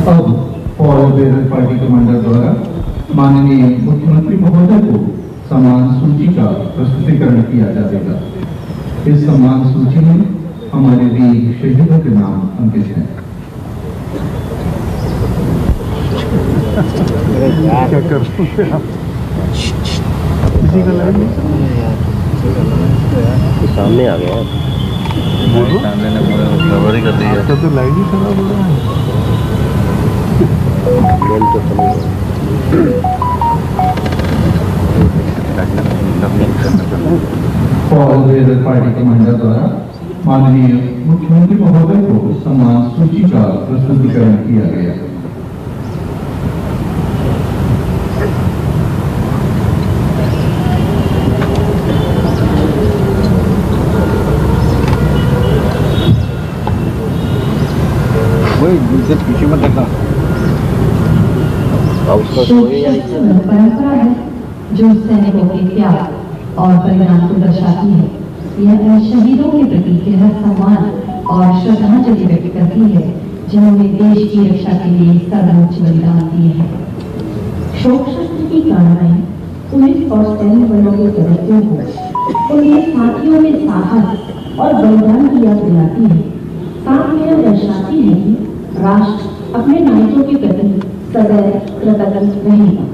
अब for barrel party commander द्वारा माननीय मुख्यमंत्री महोदय को सम्मान सूची का प्रस्तुतिकरण किया जाएगा। इस सम्मान सूची में हमारे वीर शहीदों के नाम अंकित हैं। क्या कर रहे हैं किसी का लाइन सामने आ गया सामने ने कवर कर दिया। तो लाइट ही खराब हो रहा है। ऑल वेदर पार्टी कमांडर द्वारा माननीय मुख्यमंत्री महोदय को सम्मान सूची का प्रस्तुतिकरण किया गया। पीछे मत देखना। परंपरा है जो सैनिकों के त्याग और बलिदान को दर्शाती है। यह शहीदों के प्रति गहरा सम्मान और श्रद्धांजलि व्यक्त करती है जिन्होंने देश की रक्षा के लिए सर्वोच्च बलिदान दिए हैं। शोक शस्त्र की कार्रवाई पुलिस और सैन्य बलों के सदस्यों को उनके साथियों में साहस और बलिदान की याद दिलाती है। साथ में यह दर्शाती है कि राष्ट्र अपने नायकों के प्रति सदैव कृतज्ञ रहेगा।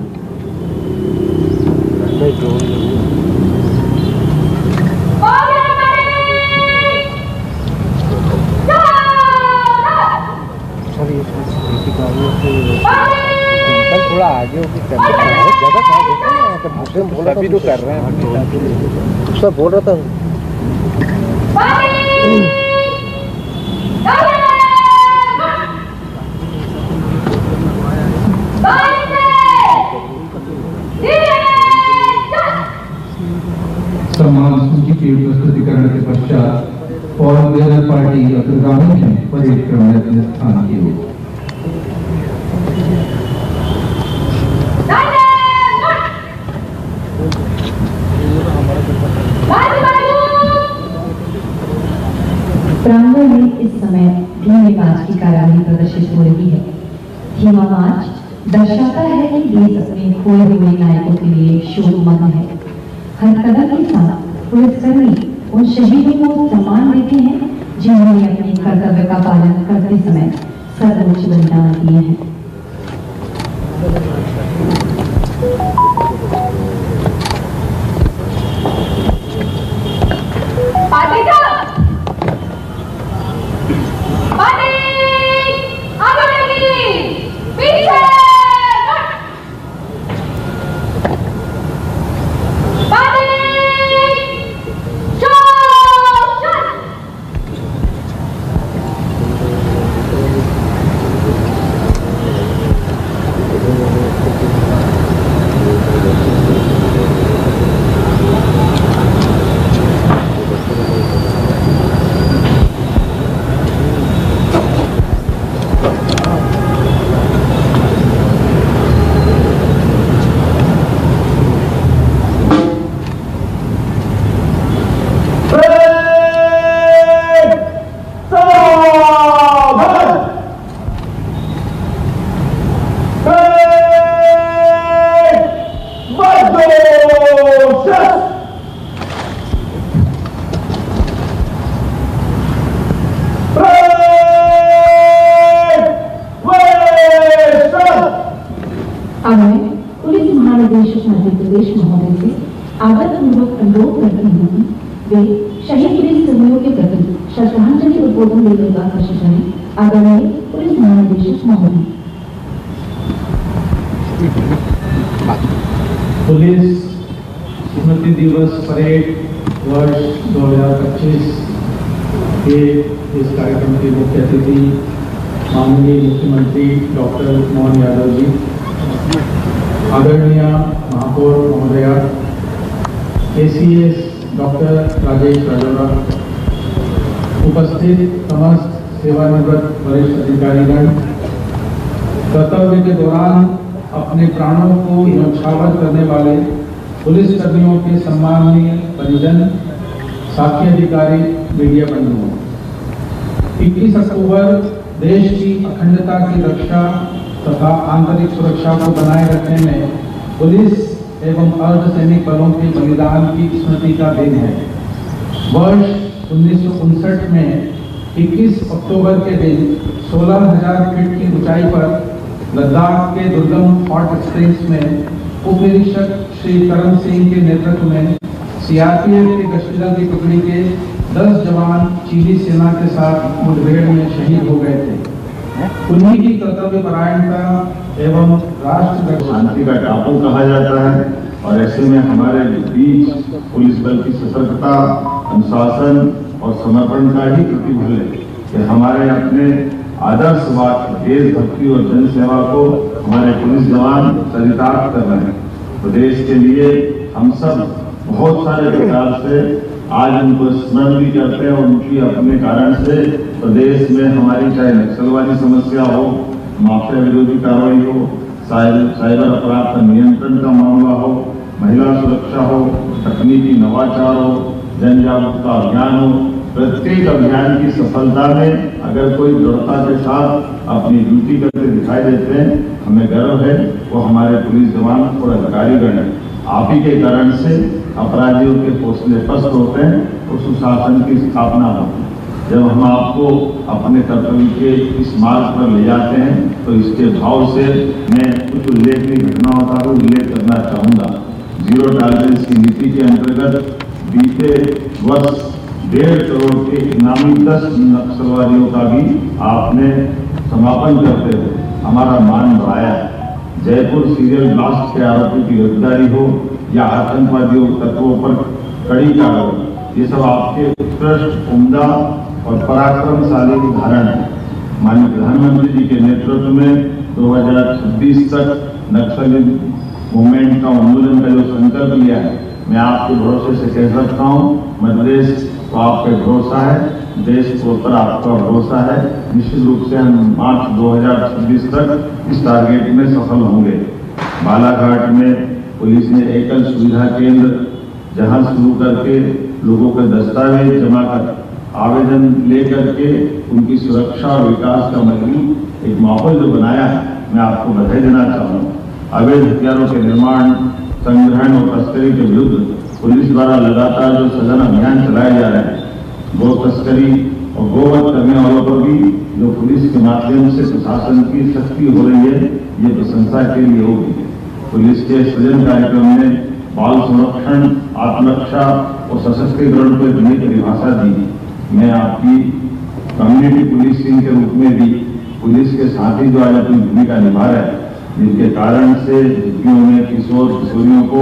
थोड़ा आगे अभी तो कर रहे हैं, सब बोल रहा था। सम्मान सूची के प्रस्तुतिकरण के पश्चात ऑल वेदर पार्टी अग्रगामी है परेड क्रम में अपने स्थान की ओर। प्रांगण में इस समय धीमी मार्च की कार्यवाही प्रदर्शित हो रही है। धीमा मार्च दर्शाता है कि देश अपने खोए हुए नायकों के लिए शोकमग्न है। हर कदम के साथ पुलिसकर्मी उन शहीदों को सम्मान देते हैं जिन्होंने अपने कर्तव्य का पालन करते समय सर्वोच्च बलिदान दिए हैं। अब मैं पुलिस महानिदेशक मध्य प्रदेश महोदय से आदरपूर्वक अनुरोध करती हूँ कि वे शहीद पुलिस कर्मियों के प्रति श्रद्धांजलि उद्बोधन देने का कोशिश करें। आदरणीय पुलिस महानिदेशक महोदय। पुलिस स्मृति दिवस परेड वर्ष 2025 के इस कार्यक्रम के मुख्य अतिथि माननीय मुख्यमंत्री डॉक्टर मोहन यादव जी, आदरणीय महापौर महोदया, ACS डॉक्टर राजेश राजौरा, उपस्थित समस्त सेवानिवृत्त वरिष्ठ अधिकारीगण, कर्तव्य के दौरान अपने प्राणों को न्यौछावर करने वाले पुलिस कर्मियों के सम्माननीय परिजन, साथी अधिकारी, मीडिया बंधुओं, 21 अक्टूबर देश की अखंडता की रक्षा तथा आंतरिक सुरक्षा को बनाए रखने में पुलिस एवं अर्धसैनिक बलों के बलिदान की स्मृति का दिन है। वर्ष 1959 में 21 अक्टूबर के दिन 16,000 फीट की ऊंचाई पर लद्दाख के दुर्गम हॉट स्प्रिंग्स में उप निरीक्षक श्री करम सिंह के नेतृत्व में CRPF के गश्ती दल की टुकड़ी के 10 जवान चीनी सेना के साथ मुठभेड़ में शहीद हो गए थे। उन्हीं की कर्तव्य परायणता एवं राष्ट्र शांति का टापू कहा जाता है। और ऐसे में हमारे बीच पुलिस बल की सतर्कता, अनुशासन और समर्पण का ही प्रतिफल है कि हमारे अपने आदर्शवाद, देशभक्ति और जनसेवा को हमारे पुलिस जवान चरितार्थ कर रहे हैं। प्रदेश के लिए हम सब बहुत सारे प्रकार से आज उनको स्मरण भी करते हैं और उनकी अपने कारण से प्रदेश में हमारी चाहे नक्सलवादी समस्या हो, माफिया विरोधी कार्रवाई हो, साइबर अपराध का नियंत्रण का मामला हो, महिला सुरक्षा हो, तकनीकी नवाचार हो, जन जागरूकता अभियान हो, प्रत्येक अभियान की सफलता में अगर कोई दृढ़ता के साथ अपनी ड्यूटी करते दिखाई देते हैं, हमें गर्व है। वो हमारे पुलिस जवान और अधिकारीगण हैं। आप ही के कारण से अपराधियों के हौसले पस्त होते हैं और सुशासन की स्थापना होती है। जब हम आपको अपने कर्तव्य के इस मार्ग पर ले जाते हैं तो इसके भाव से मैं कुछ उल्लेखनीय घटनाओं का भी उल्लेख करना चाहूँगा। जीरो टॉलरेंस की नीति के अंतर्गत बीते वर्ष 1.5 करोड़ के इनामी 10 नक्सलवादियों का भी आपने समापन करते हुए हमारा मान बढ़ाया। जयपुर सीरियल ब्लास्ट के आरोपी की गिरफ्तारी हो या आतंकवादियों तत्वों पर कड़ी कार्रवाई, ये सब आपके उत्कृष्ट, उम्दा और पराक्रमशाली उदाहरण है। माननीय प्रधानमंत्री जी के नेतृत्व में 2026 तक नक्सली मूवमेंट का उन्मूलन का जो संकल्प लिया है, मैं आपके भरोसे से कह सकता हूँ, मध्यप्रदेश को आप पे भरोसा है, देश के ऊपर आपका भरोसा है। निश्चित रूप से हम मार्च 2026 तक इस टारगेट में सफल होंगे। बालाघाट में पुलिस ने एकल सुविधा केंद्र जहां शुरू करके लोगों के दस्तावेज जमा कर आवेदन लेकर के उनकी सुरक्षा और विकास का मजबूत एक माहौल जो बनाया है, मैं आपको बधाई देना चाहूँगा। अवैध हथियारों के निर्माण, संग्रहण और तस्करी के विरुद्ध पुलिस द्वारा लगातार जो सघन अभियान चलाए जा रहे हैं, गो तस्करी और गोवध करने वालों पर भी जो पुलिस के माध्यम से प्रशासन की सख्ती हो रही है, ये प्रशंसा के लिए होगी। पुलिस के सृजन कार्यक्रम में बाल संरक्षण, आत्मरक्षा और सशक्तिकरण को एक नई परिभाषा दी। मैं आपकी कम्युनिटी पुलिसिंग के रूप में भी पुलिस के साथी जो आज अपनी भूमिका निभा रहे हैं, जिनके कारण से झुग्गियों में किशोर किशोरियों को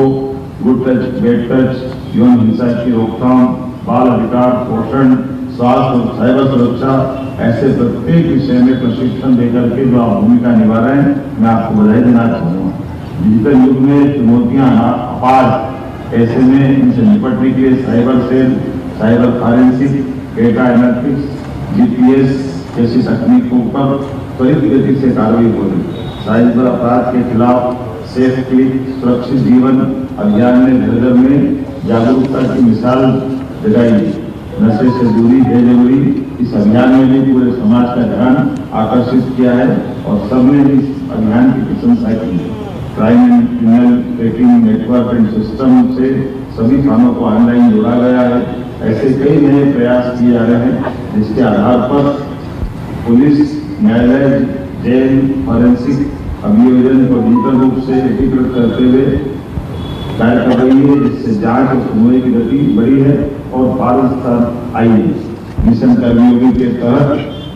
गुड टच, बैड टच, यौन हिंसा की रोकथाम, बाल अधिकार, पोषण, स्वास्थ्य और साइबर सुरक्षा, ऐसे प्रत्येक विषय में प्रशिक्षण देकर के जो आप भूमिका निभा रहे हैं, मैं आपको बधाई देना चाहूँगा। डिजिटल युग में चुनौतियां अपार, ऐसे में इनसे निपटने के लिए cyber cell, cyber forensic, data analytics, GPS जैसी तकनीकों पर त्वरित गति से कार्रवाई हो रही। साइबर अपराध के खिलाफ सेफ क्लिक सुरक्षित जीवन अभियान में घर घर में जागरूकता की मिसाल जगाई। नशे से दूरी है जरूरी, इस अभियान में भी पूरे समाज का ध्यान आकर्षित किया है और सबने इस अभियान की प्रशंसा की है। Crime and criminal tracking network and system से सभी थानों को ऑनलाइन जोड़ा गया है। ऐसे कई नए प्रयास किए जा रहे हैं जिसके आधार पर पुलिस, न्यायालय, जेल, फॉरेंसिक अभियोजन को डिजिटल रूप से एकीकृत करते हुए कार्य कर रही है, जिससे जांच और सुनवाई की गति बढ़ी है और पारदर्शिता आई है। मिशन कर्मयोगी के तहत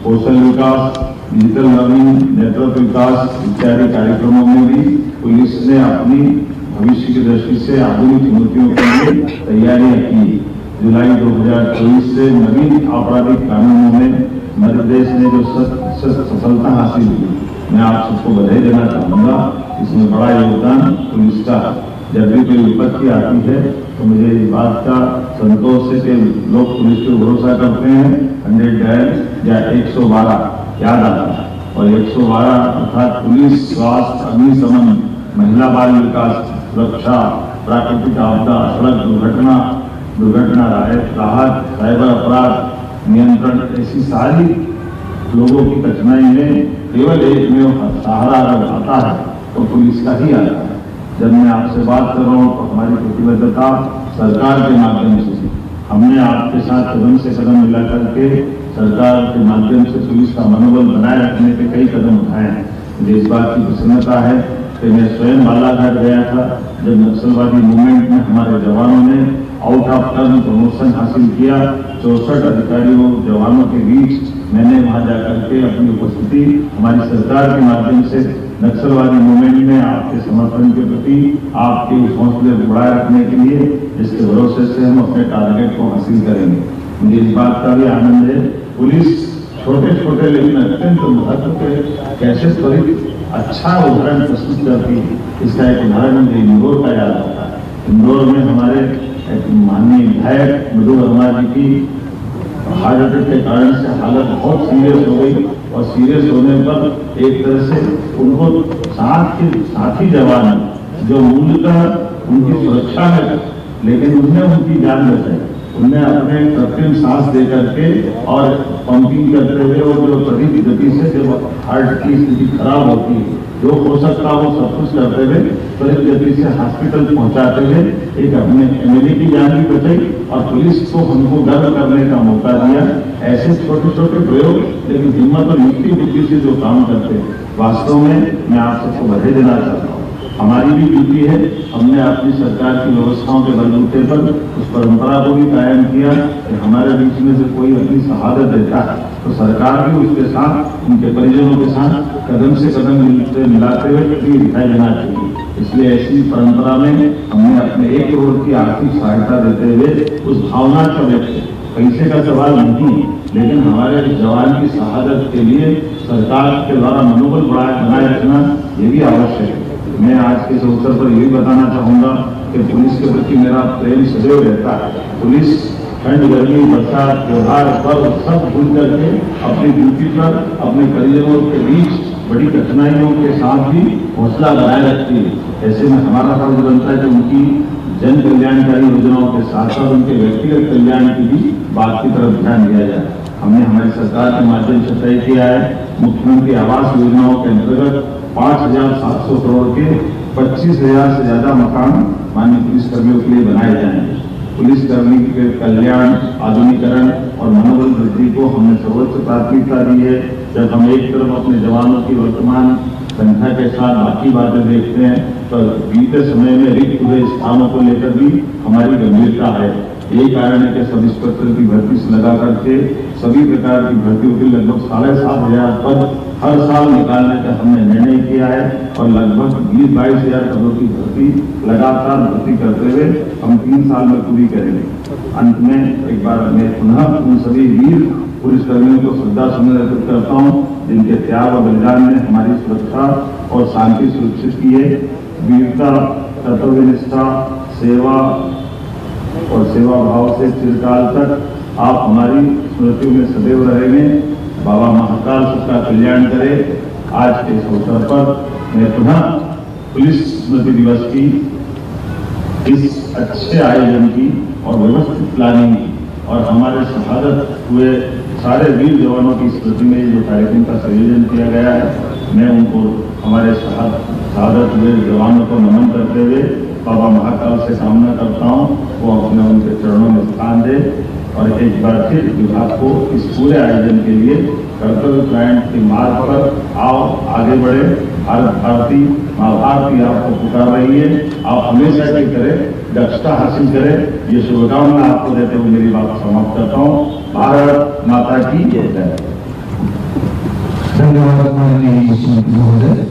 कौशल विकास, डिजिटल लर्निंग, नेटवर्क विकास इत्यादि कार्यक्रमों में भी पुलिस ने अपनी भविष्य की दृष्टि से आधुनिक चुनौतियों के लिए तैयारियां की। जुलाई 2024 से नवीन आपराधिक कानूनों में मध्य प्रदेश ने जो सफलता हासिल की, मैं आप सबको बधाई देना चाहूँगा। इसमें बड़ा योगदान पुलिस का। जब भी कोई विपत्ति आती है तो मुझे इस बात का संतोष है कि लोग पुलिस पर भरोसा करते हैं। 100 डायल या 112 याद आता है, और 112 अर्थात पुलिस, स्वास्थ्य, अग्निशमन, महिला बाल विकास, सुरक्षा, प्राकृतिक आपदा, सड़क दुर्घटना राहत, साइबर अपराध नियंत्रण, ऐसी सारी लोगों की कठिनाई में केवल एक में सहारा अगर आता है तो पुलिस का ही आता है। जब मैं आपसे बात कर रहा हूँ तो हमारी प्रतिबद्धता सरकार के माध्यम से, हमने आपके साथ कदम से कदम मिला करके सरकार के माध्यम से पुलिस का मनोबल बनाए रखने के कई कदम उठाए हैं। मुझे इस बात की प्रसन्नता है कि मैं स्वयं बालाघाट गया था जब नक्सलवादी मूवमेंट में हमारे जवानों ने आउट ऑफ टर्न प्रमोशन हासिल किया। 64 अधिकारियों जवानों के बीच मैंने वहां जाकर के अपनी उपस्थिति हमारी सरकार के माध्यम से नक्सलवादी मूवमेंट में आपके समर्थन के प्रति, आपके उस हौसले को बढ़ाए रखने के लिए, जिसके भरोसे से हम अपने टारगेट को हासिल करेंगे। मुझे इस बात का भी आनंद है, पुलिस छोटे छोटे लेकिन अत्यंत महत्व के कैसे त्वरित अच्छा उदाहरण प्रस्तुत करती है। इसका एक उदाहरण मुझे इंदौर का याद आता है। इंदौर में हमारे एक माननीय विधायक मधु वर्मा जी की हार्ट अटैक के कारण से हालत बहुत सीरियस हो गई और सीरियस होने पर एक तरह से उनको साथी जवान जो मूलतः उनकी सुरक्षा में, लेकिन उनने उनकी जान बचाई। उनने अपने कृत्रिम सांस दे करके और पंपिंग करते हुए और जो त्वरित गति से जब हार्ट की स्थिति खराब होती है, जो हो सकता वो सब कुछ करते हुए त्वरित गति से हॉस्पिटल पहुंचाते हुए एक अपने एमएलए की जान भी बचाई और पुलिस को हमको गर्व करने का मौका दिया। ऐसे छोटे छोटे प्रयोग लेकिन हिम्मत और युक्ति बुद्धि से जो काम करते हैं, वास्तव में मैं आप सबको बधाई देना चाहता हूँ। हमारी भी ड्यूटी है, हमने अपनी सरकार की व्यवस्थाओं के बलबूते पर उस परंपरा को भी कायम किया कि हमारे बीच में से कोई अपनी शहादत देता है तो सरकार भी उसके साथ, उनके परिजनों के साथ कदम से कदम मिलाते हुए दिखाई देना चाहिए। इसलिए ऐसी परंपरा में हमने अपने 1 करोड़ की आर्थिक सहायता देते हुए उस भावना का व्यक्त, पैसे का सवाल नहीं है, लेकिन हमारे जवान की शहादत के लिए सरकार के द्वारा मनोबल बनाए रखना ये भी आवश्यक है। मैं आज के इस अवसर पर यही बताना चाहूंगा कि पुलिस के प्रति मेरा प्रेम सदैव रहता है। पुलिस ठंड, गर्मी, बरसात, त्योहार, पर्व सब भूल करके अपनी ड्यूटी पर अपने परिजनों के बीच बड़ी कठिनाइयों के साथ भी हौसला बनाए रखती है। ऐसे में हमारा फर्ज बनता है कि उनकी जन कल्याणकारी योजनाओं के साथ साथ उनके व्यक्तिगत कल्याण की भी बात की तरफ ध्यान दिया जाए। हमने हमारी सरकार के माध्यम से तय किया है, मुख्यमंत्री आवास योजनाओं के अंतर्गत 5,700 करोड़ के 25,000 से ज्यादा मकान माननीय पुलिसकर्मियों के लिए बनाए जाएंगे। पुलिसकर्मी के कल्याण, आधुनिकीकरण और मनोबल वृद्धि को हमने सर्वोच्च प्राथमिकता दी है। जब हम एक तरफ अपने जवानों की वर्तमान संख्या के साथ बाकी बातें देखते हैं तो बीते समय में रिक्त हुए स्थानों को लेकर भी हमारी गंभीरता है। यही कारण है कि सब इंस्पेक्टर की भर्ती से लगा करके सभी प्रकार की भर्तियों के लगभग 7,500 पद हर साल निकालने का हमने निर्णय किया है और लगभग 20-22 हजार पदों की भर्ती लगातार भर्ती करते हुए हम 3 साल में पूरी करेंगे। अंत में एक बार मैं पुनः उन सभी वीर पुलिसकर्मियों को श्रद्धा सुमन अर्पित करता हूँ जिनके त्याग और बलिदान ने हमारी सुरक्षा और शांति सुरक्षित की है। वीरता, कर्तव्यनिष्ठा, सेवा और सेवा भाव से चिरकाल तक आप हमारी स्मृतियों में सदैव रहेंगे। बाबा महाकाल सबका कल्याण करे। आज के इस अवसर पर मैं पुनः पुलिस स्मृति दिवस की इस अच्छे आयोजन की और व्यवस्थित प्लानिंग की और हमारे शहादत हुए सारे वीर जवानों की स्मृति में जो कार्यक्रम का संयोजन किया गया है, मैं उनको हमारे शहादत हुए जवानों को नमन करते हुए बाबा महाकाल से कामना करता हूँ वो अपने उनके चरणों में स्थान दे और एक बार फिर विभाग को इस पूरे आयोजन के लिए कर्तव्य परायण के मार्ग पर आओ, आगे बढ़े। भारत भारती, माँ भारती आपको पुकार रही है। आप हमेशा की तरह दक्षता हासिल करें, ये शुभकामना आपको देते हुए मेरी बात समाप्त करता हूँ। भारत माता की जय। धन्यवाद माननीय मुख्यमंत्री महोदय।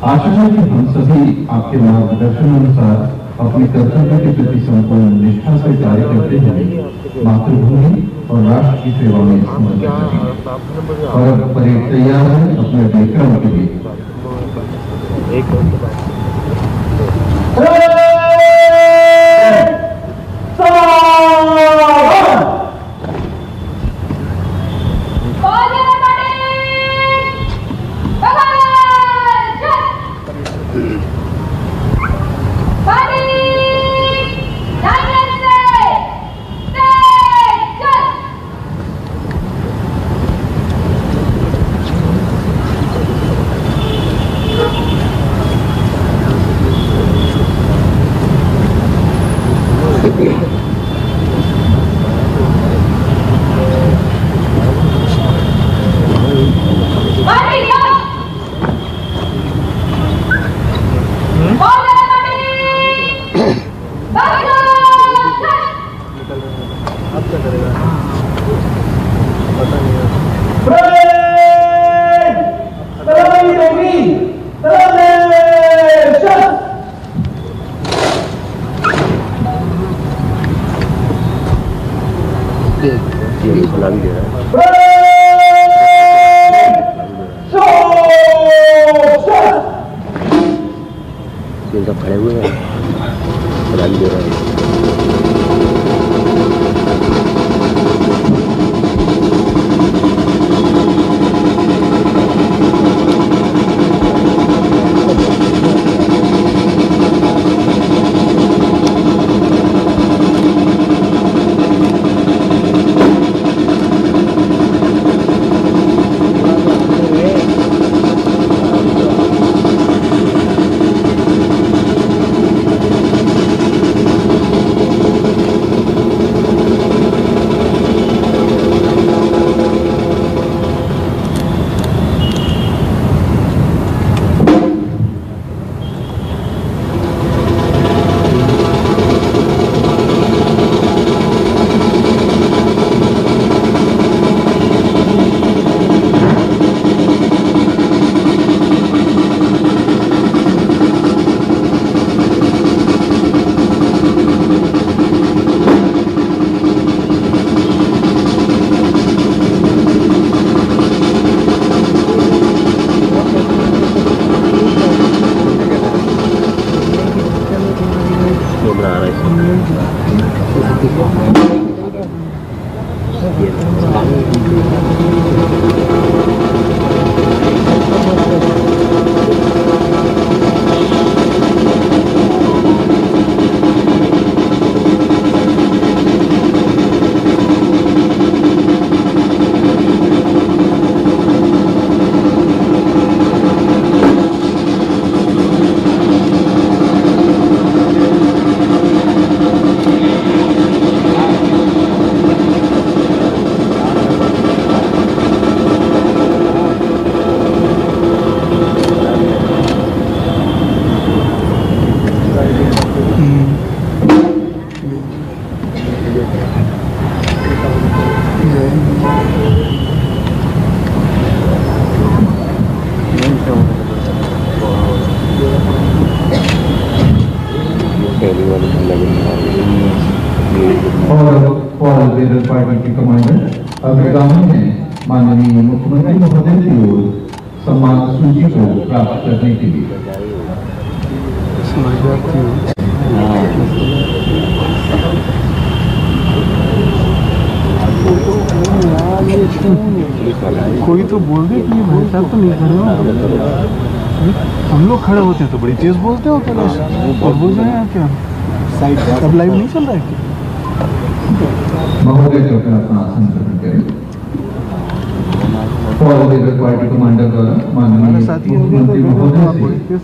आशा है कि हम सभी आपके मार्गदर्शन अनुसार अपने कर्तव्य के प्रति संपूर्ण निष्ठा से कार्य करते हुए मातृभूमि और राष्ट्र की सेवा में समर्पित करेंगे। और परेड तैयार है अपने विक्रम के लिए। ये सलामी दे रहा है। ये सब खड़े हुए हैं, सलामी दे रहा है। और वेदर पार्टी के कमांडर अग्रगामी हैं माननीय मुख्यमंत्री महोदय की ओर सम्मान सूची को प्राप्त करने के लिए। कोई तो बोल दे कि ये भाई साहब तो नहीं खड़े हो। हम लोग खड़े होते हैं तो बड़ी तेज बोलते हो कैलाश, और बोल रहे हैं क्या अब लाइव नहीं चल रहा है क्या? महोदय कृपया अपना आसन ग्रहण करें। और वेदर पार्टी कमांडर द्वारा माननीय मुख्यमंत्री महोदय से